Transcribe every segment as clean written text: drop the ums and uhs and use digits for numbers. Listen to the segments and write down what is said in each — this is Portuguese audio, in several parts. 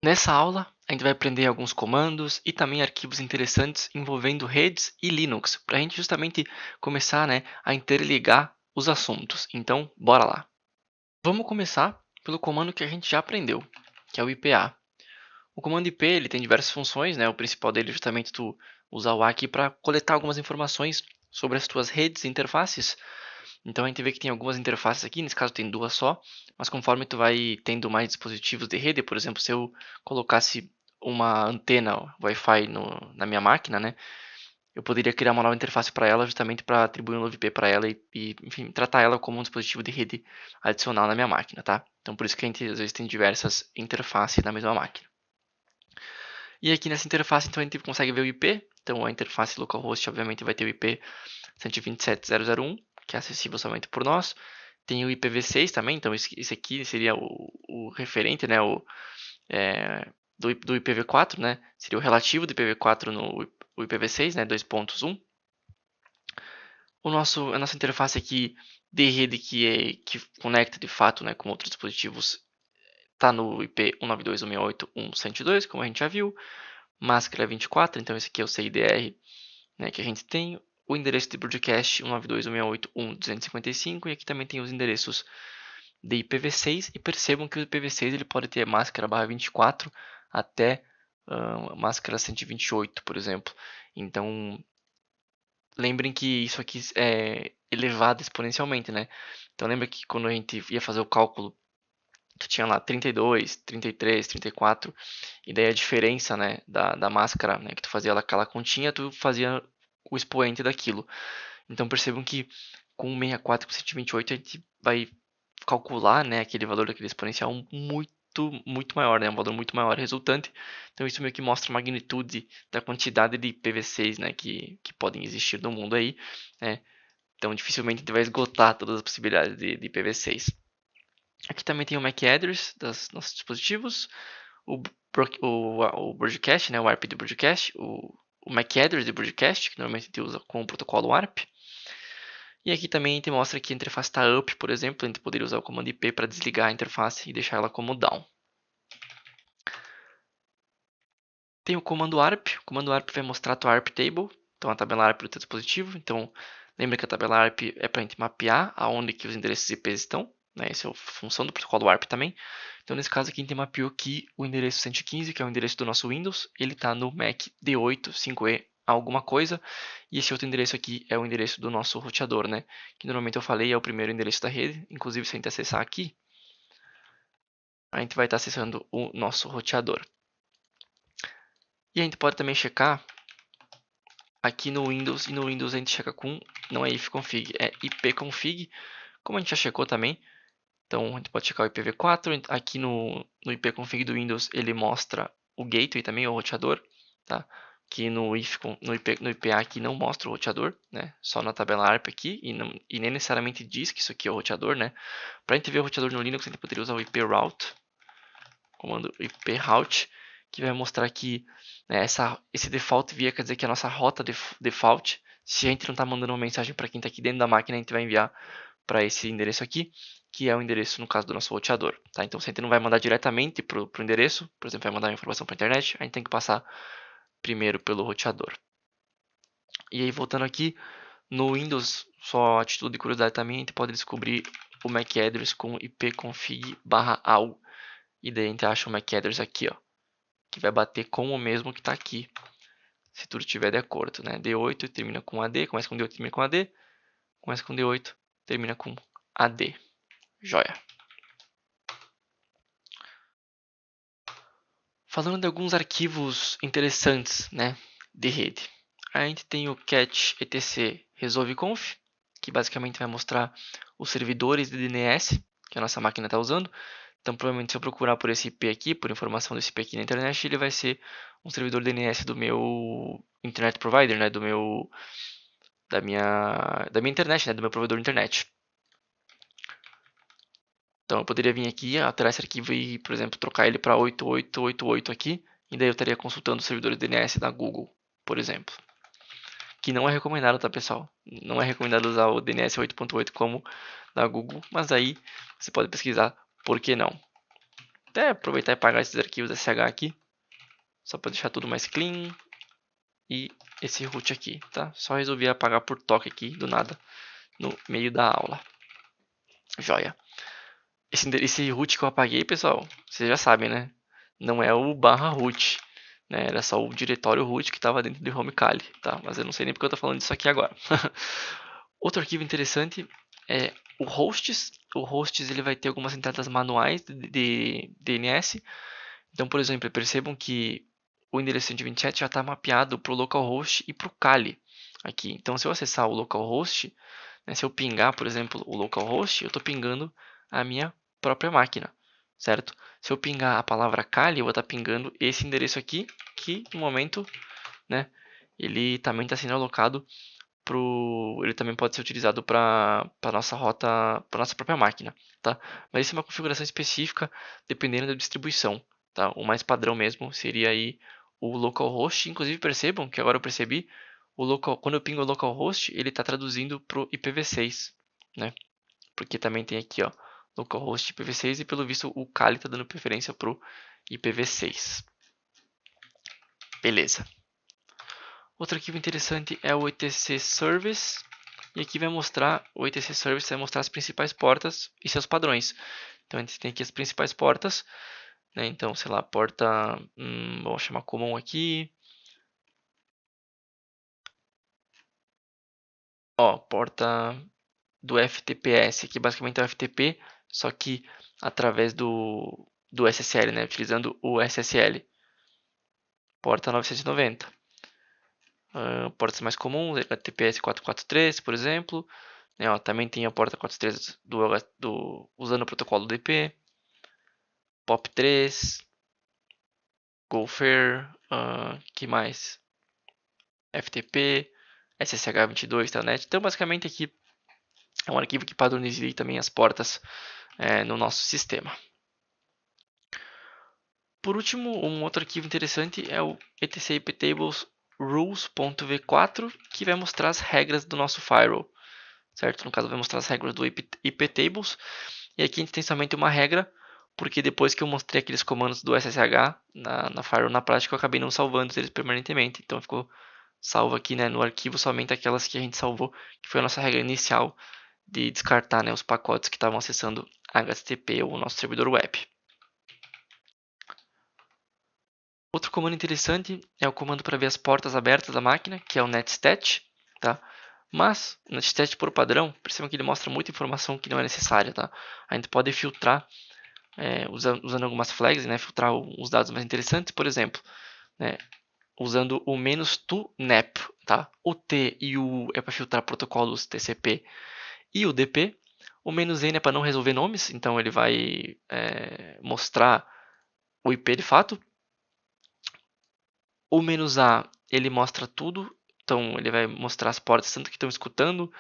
Nessa aula, a gente vai aprender alguns comandos e também arquivos interessantes envolvendo redes e Linux, para a gente justamente começar, a interligar os assuntos. Então, bora lá. Vamos começar pelo comando que a gente já aprendeu, que é o IPA. O comando IP ele tem diversas funções, O principal dele é justamente tu usar o A aqui para coletar algumas informações sobre as tuas redes e interfaces. Então a gente vê que tem algumas interfaces aqui, nesse caso tem duas só, mas conforme tu vai tendo mais dispositivos de rede, por exemplo, se eu colocasse uma antena Wi-Fi na minha máquina, eu poderia criar uma nova interface para ela, justamente para atribuir um novo IP para ela enfim, tratar ela como um dispositivo de rede adicional na minha máquina, tá? Então por isso que a gente às vezes tem diversas interfaces na mesma máquina. E aqui nessa interface, então, a gente consegue ver o IP. Então, a interface localhost, obviamente, vai ter o IP 127.0.0.1, que é acessível somente por nós. Tem o IPv6 também, então esse aqui seria o referente, do IPv4, Seria o relativo do IPv4 no o IPv6, 2.1. A nossa interface aqui de rede que conecta de fato, com outros dispositivos, está no IP 192.168.1.102, como a gente já viu. Máscara 24, então esse aqui é o CIDR, que a gente tem. O endereço de broadcast 192.168.1.255 e aqui também tem os endereços de IPv6 e percebam que o IPv6 ele pode ter máscara barra 24 até máscara 128, por exemplo. Então lembrem que isso aqui é elevado exponencialmente, Então lembra que quando a gente ia fazer o cálculo, tu tinha lá 32, 33, 34, e daí a diferença, da máscara, que tu fazia aquela continha, tu fazia o expoente daquilo. Então percebam que com 64 e com 128 a gente vai calcular, aquele valor daquele exponencial muito maior, um valor muito maior resultante. Então isso meio que mostra a magnitude da quantidade de PV6, que podem existir no mundo aí, né? Então dificilmente a gente vai esgotar todas as possibilidades de PV6. Aqui também tem o MAC address dos nossos dispositivos, o broadcast, o ARP do broadcast, o MAC address do broadcast, que normalmente a gente usa com o protocolo ARP. E aqui também a gente mostra que a interface está up, por exemplo, a gente poderia usar o comando IP para desligar a interface e deixar ela como down. Tem o comando ARP vai mostrar a tua ARP table, então a tabela ARP do teu dispositivo. Então lembra que a tabela ARP é para a gente mapear aonde que os endereços IPs estão, Essa é a função do protocolo ARP também. Então nesse caso aqui a gente mapeou que o endereço 115, que é o endereço do nosso Windows, ele está no MAC D8 5E alguma coisa, e esse outro endereço aqui é o endereço do nosso roteador, Que normalmente eu falei é o primeiro endereço da rede. Inclusive se a gente acessar aqui, a gente vai estar acessando o nosso roteador. E a gente pode também checar aqui no Windows, e no Windows a gente checa com, não é ifconfig, é ipconfig, como a gente já checou também. Então a gente pode checar o IPv4, aqui no ipconfig do Windows ele mostra o gateway também, o roteador, tá? Que no IPA aqui não mostra o roteador, Só na tabela ARP aqui, e nem necessariamente diz que isso aqui é o roteador, Para a gente ver o roteador no Linux, a gente poderia usar o iproute, comando iproute, que vai mostrar que esse default via quer dizer que a nossa rota default, se a gente não está mandando uma mensagem para quem está aqui dentro da máquina, a gente vai enviar para esse endereço aqui, que é o endereço, no caso, do nosso roteador. Tá? Então, se a gente não vai mandar diretamente para o endereço, por exemplo, vai mandar uma informação para a internet, a gente tem que passar primeiro pelo roteador. E aí, voltando aqui, no Windows, só a título de curiosidade também, a gente pode descobrir o MAC address com ipconfig/all. E daí a gente acha o MAC address aqui, ó, que vai bater com o mesmo que está aqui, se tudo estiver de acordo, D8 termina com AD, começa com D8 termina com AD, começa com D8 termina com AD. Joia. Falando de alguns arquivos interessantes, de rede. A gente tem o cat etc resolveconf, que basicamente vai mostrar os servidores de DNS que a nossa máquina está usando. Então, provavelmente, se eu procurar por esse IP aqui, por informação desse IP aqui na internet, ele vai ser um servidor DNS do meu internet provider, da minha internet, do meu provedor de internet. Então, eu poderia vir aqui, alterar esse arquivo e, por exemplo, trocar ele para 8888 aqui, e daí eu estaria consultando os servidores DNS da Google, por exemplo. Que não é recomendado, tá, pessoal? Não é recomendado usar o DNS 8.8 como da Google, mas aí você pode pesquisar por que não. até aproveitar e apagar esses arquivos SH aqui, só para deixar tudo mais clean. E esse root aqui, tá? Só resolvi apagar por toque aqui, do nada, no meio da aula. Joia. Esse root que eu apaguei, pessoal, vocês já sabem, né? Não é o /root, né? Era só o diretório root que estava dentro do home Kali, tá? Mas eu não sei nem porque eu estou falando disso aqui agora. Outro arquivo interessante é o hosts. O hosts ele vai ter algumas entradas manuais de DNS. Então, por exemplo, percebam que o endereço 127 já está mapeado para o localhost e para o Kali aqui. Então, se eu acessar o localhost, né, se eu pingar, por exemplo, o localhost, eu estou pingando a minha própria máquina, certo? Se eu pingar a palavra Kali, eu vou estar pingando esse endereço aqui, que no momento, né, ele também está sendo alocado ele também pode ser utilizado para nossa rota, para nossa própria máquina, tá? Mas isso é uma configuração específica dependendo da distribuição, tá? O mais padrão mesmo seria aí o localhost. Inclusive percebam que agora eu percebi quando eu pingo o localhost, ele está traduzindo para o IPv6, né? Porque também tem aqui, ó, localhost IPv6 e pelo visto o Kali está dando preferência para o IPv6. Beleza. Outro arquivo interessante é o etc service, e aqui vai mostrar, o etc service vai mostrar as principais portas e seus padrões. Então a gente tem aqui as principais portas, né? Então, sei lá, porta, vamos chamar common aqui, ó, porta do FTPS, aqui basicamente é o FTP, só que através do SSL, né? Utilizando o SSL, porta 990. Portas mais comuns, HTTPS 443, por exemplo. Né, ó, também tem a porta 443 usando o protocolo DP. POP3, Gopher, que mais? FTP, SSH22, Telnet. Então, basicamente aqui é um arquivo que padroniza também as portas no nosso sistema. Por último, um outro arquivo interessante é o etc iptables rules.v4, que vai mostrar as regras do nosso firewall, certo? No caso, vai mostrar as regras do iptables. E aqui a gente tem somente uma regra, porque depois que eu mostrei aqueles comandos do SSH na firewall, na prática eu acabei não salvando eles permanentemente. Então ficou salvo aqui, né, no arquivo somente aquelas que a gente salvou, que foi a nossa regra inicial de descartar, né, os pacotes que estavam acessando HTTP ou o nosso servidor web. Outro comando interessante é o comando para ver as portas abertas da máquina, que é o netstat, tá? Mas o netstat por padrão, percebam que ele mostra muita informação que não é necessária, tá? A gente pode filtrar usando algumas flags, né? Filtrar os dados mais interessantes, por exemplo, né? Usando o "-to-nap", tá? O T e o U é para filtrar protocolos TCP e o DP. O "-n" é para não resolver nomes, então ele vai mostrar o IP de fato. O "-a" ele mostra tudo, então ele vai mostrar as portas tanto que estão escutando,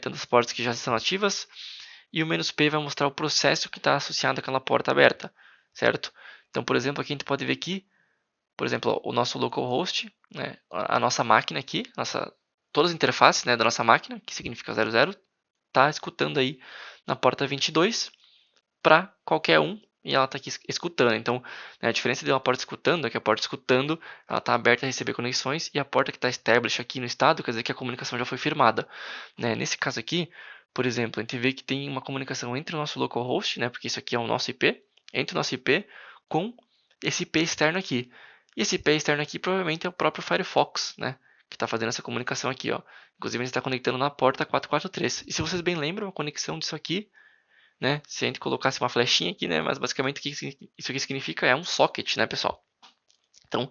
tanto as portas que já estão ativas, e o "-p" vai mostrar o processo que está associado àquela porta aberta, certo? Então, por exemplo, aqui a gente pode ver que, por exemplo, o nosso localhost, né, a nossa máquina aqui, todas as interfaces, né, da nossa máquina, que significa 00, está escutando aí na porta 22 para qualquer um, e ela está aqui escutando. Então, né, a diferença de uma porta escutando é que a porta escutando ela está aberta a receber conexões, e a porta que está established aqui no estado quer dizer que a comunicação já foi firmada. Né? Nesse caso aqui, por exemplo, a gente vê que tem uma comunicação entre o nosso localhost, né, porque isso aqui é o nosso IP, entre o nosso IP com esse IP externo aqui. E esse IP externo aqui provavelmente é o próprio Firefox, né, que está fazendo essa comunicação aqui. Ó. Inclusive, a gente está conectando na porta 443. E se vocês bem lembram, a conexão disso aqui, né, se a gente colocasse uma flechinha aqui, né, mas basicamente o que isso aqui significa é um socket, né, pessoal? Então,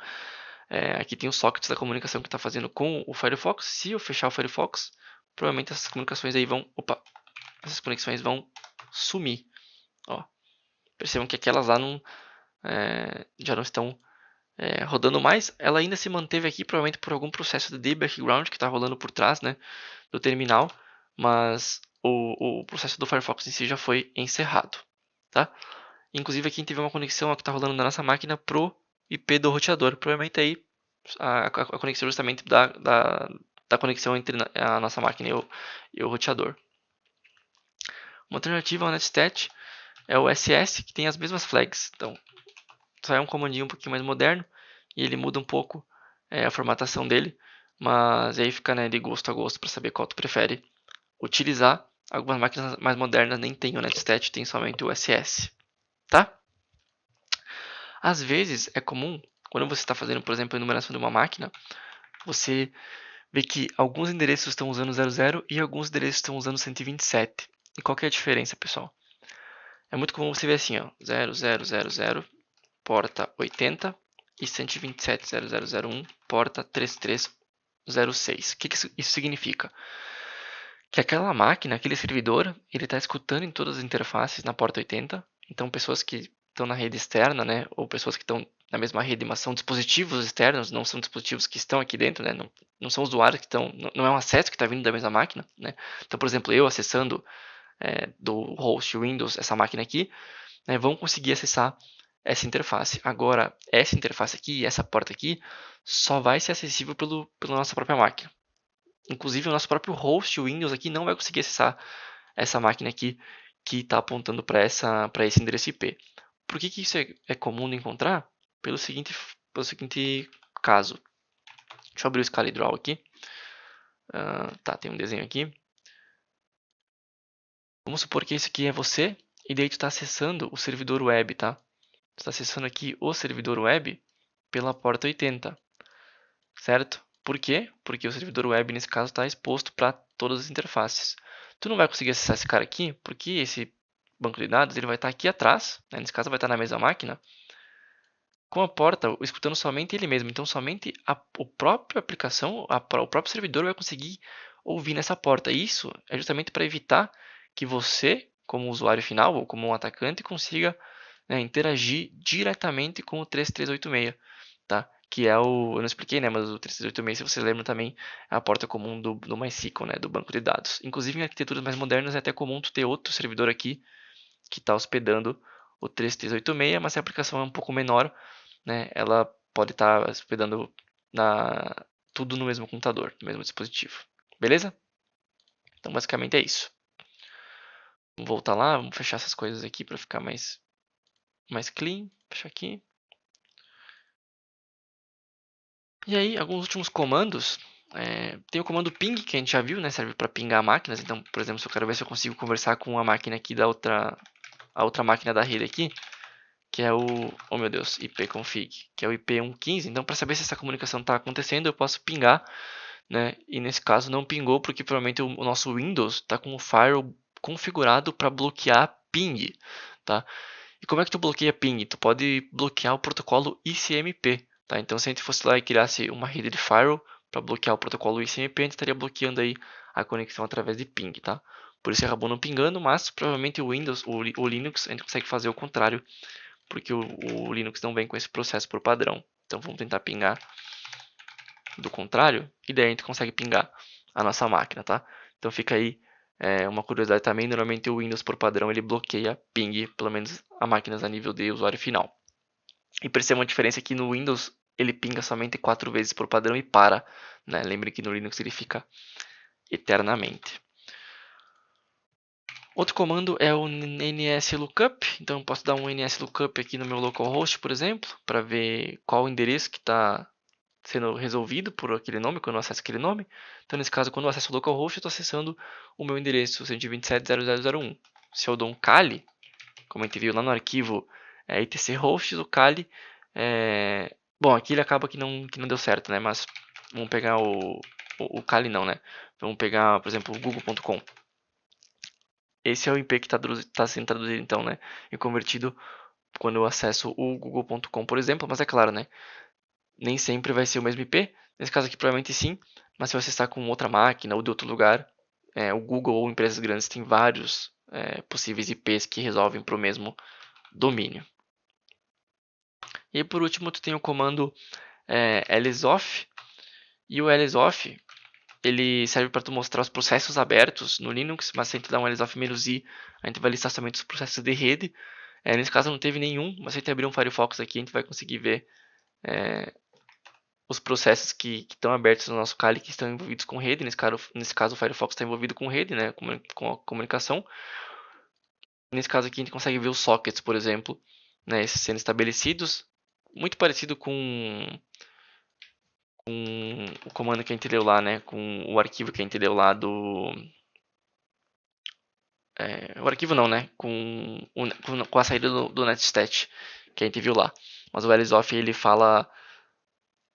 aqui tem os sockets da comunicação que está fazendo com o Firefox. Se eu fechar o Firefox, provavelmente essas comunicações aí essas conexões vão sumir. Ó, percebam que aquelas lá já não estão rodando mais. Ela ainda se manteve aqui, provavelmente por algum processo de background que está rolando por trás, né, do terminal, mas o processo do Firefox em si já foi encerrado, tá? Inclusive aqui a gente teve uma conexão que está rolando na nossa máquina pro IP do roteador, provavelmente aí a conexão justamente da conexão entre a nossa máquina e o roteador. Uma alternativa ao netstat é o SS, que tem as mesmas flags. Então, só é um comandinho um pouquinho mais moderno e ele muda um pouco a formatação dele, mas aí fica, né, de gosto a gosto para saber qual tu prefere utilizar. Algumas máquinas mais modernas nem tem o netstat, tem somente o SS, tá? Às vezes é comum, quando você está fazendo, por exemplo, a enumeração de uma máquina, você vê que alguns endereços estão usando 00 e alguns endereços estão usando 127. E qual que é a diferença, pessoal? É muito comum você ver assim, ó, 0000, porta 80 e 127.0001, porta 3306. O que isso significa? Que aquela máquina, aquele servidor, ele está escutando em todas as interfaces na porta 80. Então, pessoas que estão na rede externa, né, ou pessoas que estão na mesma rede, mas são dispositivos externos, não são dispositivos que estão aqui dentro, né, não são usuários que estão, não é um acesso que está vindo da mesma máquina, né. Então, por exemplo, eu acessando do host Windows essa máquina aqui, né, vão conseguir acessar essa interface. Agora, essa interface aqui, essa porta aqui, só vai ser acessível pela nossa própria máquina. Inclusive, o nosso próprio host Windows aqui não vai conseguir acessar essa máquina aqui que está apontando para esse endereço IP. Por que isso é comum de encontrar? Pelo seguinte caso. Deixa eu abrir o ScaliDraw aqui. Tá, tem um desenho aqui. Vamos supor que esse aqui é você e daí tu está acessando o servidor web, tá? Tu está acessando aqui o servidor web pela porta 80, certo? Por quê? Porque o servidor web, nesse caso, está exposto para todas as interfaces. Tu não vai conseguir acessar esse cara aqui, porque esse banco de dados ele vai estar aqui atrás, né? Nesse caso vai estar na mesma máquina, com a porta escutando somente ele mesmo. Então, somente o próprio aplicação, o próprio servidor vai conseguir ouvir nessa porta. Isso é justamente para evitar que você, como usuário final ou como um atacante, consiga, né, interagir diretamente com o 3386, tá? Que é eu não expliquei, né, mas o 3386, se vocês lembram também, é a porta comum do MySQL, né, do banco de dados. Inclusive em arquiteturas mais modernas é até comum tu ter outro servidor aqui que está hospedando o 3386, mas se a aplicação é um pouco menor, né, ela pode estar hospedando tudo no mesmo computador, no mesmo dispositivo. Beleza? Então basicamente é isso. Vamos voltar lá, vamos fechar essas coisas aqui para ficar mais clean. Fechar aqui. E aí, alguns últimos comandos. Tem o comando ping, que a gente já viu, né? Serve para pingar máquinas. Então, por exemplo, se eu quero ver se eu consigo conversar com a máquina aqui a outra máquina da rede aqui, que é oh meu Deus, ipconfig, que é o IP 115. Então, para saber se essa comunicação está acontecendo, eu posso pingar, né? E nesse caso não pingou, porque provavelmente o nosso Windows está com o firewall configurado para bloquear ping, tá? E como é que tu bloqueia ping? Tu pode bloquear o protocolo ICMP, tá? Então, se a gente fosse lá e criasse uma rede de firewall para bloquear o protocolo ICMP, a gente estaria bloqueando aí a conexão através de ping, tá? Por isso acabou não pingando, mas provavelmente o Windows, o Linux, a gente consegue fazer o contrário, porque o Linux não vem com esse processo por padrão. Então, vamos tentar pingar do contrário, e daí a gente consegue pingar a nossa máquina, tá? Então, fica aí uma curiosidade também, normalmente o Windows por padrão ele bloqueia ping, pelo menos a máquinas a nível de usuário final. E perceba uma diferença que no Windows ele pinga somente 4 vezes por padrão e para, né? Lembre que no Linux ele fica eternamente. Outro comando é o nslookup, então eu posso dar um nslookup aqui no meu localhost, por exemplo, para ver qual o endereço que está sendo resolvido por aquele nome, quando eu acesso aquele nome. Então, nesse caso, quando eu acesso o localhost, eu estou acessando o meu endereço 127.0.0.0.1. Se eu dou um cali, como a gente viu lá no arquivo etc hosts, o cali, bom, aqui ele acaba que não deu certo, né? Mas vamos pegar o cali não, né? Vamos pegar, por exemplo, o google.com. Esse é o IP que está sendo traduzido, então, né? E convertido quando eu acesso o google.com, por exemplo. Mas é claro, né? Nem sempre vai ser o mesmo IP. Nesse caso aqui, provavelmente sim. Mas se você está com outra máquina ou de outro lugar, o Google ou empresas grandes têm vários possíveis IPs que resolvem para o mesmo domínio. E por último, tu tem o comando lsoff. E o lsoff, ele serve para tu mostrar os processos abertos no Linux, mas se a gente dá um lsoff-i, a gente vai listar somente os processos de rede. Nesse caso não teve nenhum, mas se a gente abrir um Firefox aqui, a gente vai conseguir ver os processos que estão abertos no nosso Kali que estão envolvidos com rede. Nesse caso o Firefox está envolvido com rede, né, com a comunicação. Nesse caso aqui a gente consegue ver os sockets, por exemplo, né, sendo estabelecidos, muito parecido com o comando que a gente leu lá, né, com o arquivo que a gente leu lá do... o arquivo não, né, com a saída do netstat que a gente viu lá. Mas o LSOF ele fala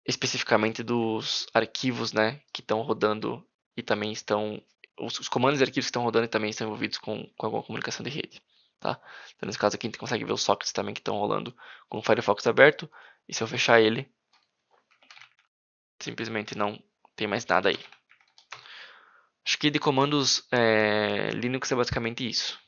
especificamente dos arquivos, né, que estão rodando e também estão... Os comandos e arquivos que estão rodando e também estão envolvidos com alguma comunicação de rede. Tá? Então, nesse caso aqui, a gente consegue ver os sockets também que estão rolando com o Firefox aberto. E se eu fechar ele, simplesmente não tem mais nada aí. Acho que de comandos Linux é basicamente isso.